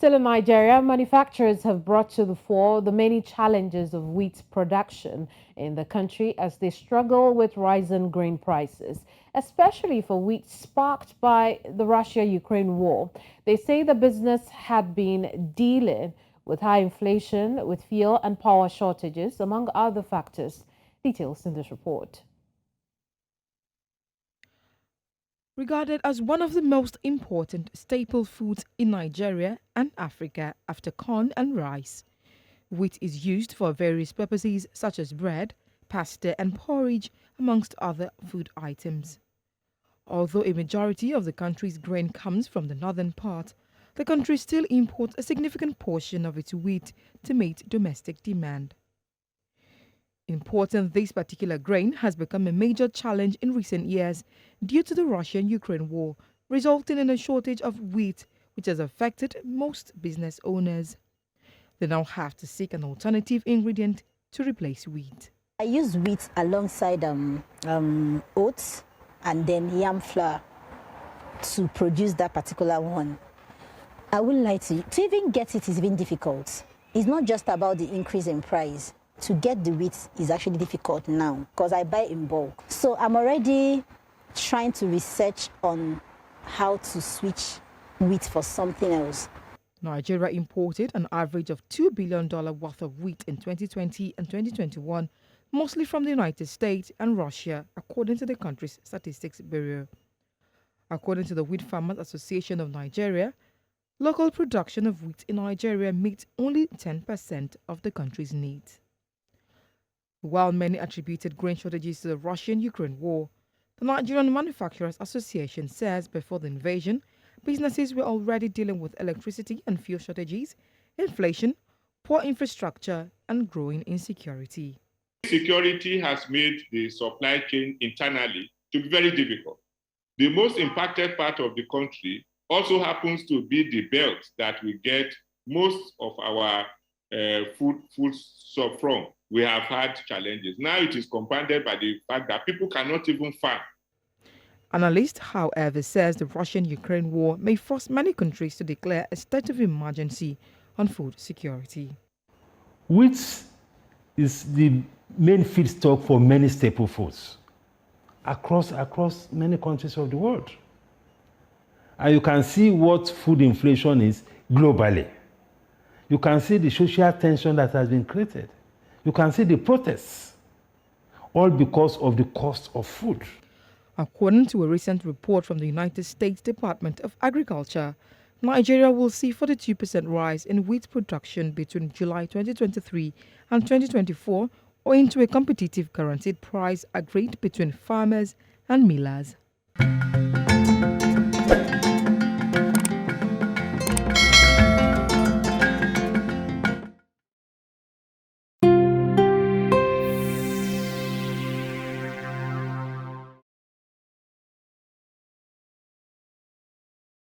Still in Nigeria, manufacturers have brought to the fore the many challenges of wheat production in the country as they struggle with rising grain prices, especially for wheat sparked by the Russia-Ukraine war. They say the business had been dealing with high inflation, with fuel and power shortages, among other factors. Details in this report. Regarded as one of the most important staple foods in Nigeria and Africa after corn and rice. Wheat is used for various purposes such as bread, pasta and porridge, amongst other food items. Although a majority of the country's grain comes from the northern part, the country still imports a significant portion of its wheat to meet domestic demand. Importing this particular grain has become a major challenge in recent years due to the Russian-Ukraine war, resulting in a shortage of wheat, which has affected most business owners. They now have to seek an alternative ingredient to replace wheat. I use wheat alongside oats and then yam flour to produce that particular one. I wouldn't lie to you, to even get it is even difficult. It's not just about the increase in price. To get the wheat is actually difficult now because I buy in bulk. So I'm already trying to research on how to switch wheat for something else. Nigeria imported an average of $2 billion worth of wheat in 2020 and 2021, mostly from the United States and Russia, according to the country's Statistics Bureau. According to the Wheat Farmers Association of Nigeria, local production of wheat in Nigeria meets only 10% of the country's needs. While many attributed grain shortages to the Russian-Ukraine war, the Nigerian Manufacturers Association says before the invasion, businesses were already dealing with electricity and fuel shortages, inflation, poor infrastructure, and growing insecurity. Security has made the supply chain internally to be very difficult. The most impacted part of the country also happens to be the belt that we get most of our food from. We have had challenges. Now it is compounded by the fact that people cannot even farm. Analyst, however, says the Russian-Ukraine war may force many countries to declare a state of emergency on food security. Wheat is the main feedstock for many staple foods across many countries of the world. And you can see what food inflation is globally. You can see the social tension that has been created. You can see the protests, all because of the cost of food. According to a recent report from the United States Department of Agriculture, Nigeria will see 42% rise in wheat production between July 2023 and 2024, owing to a competitive guaranteed price agreed between farmers and millers.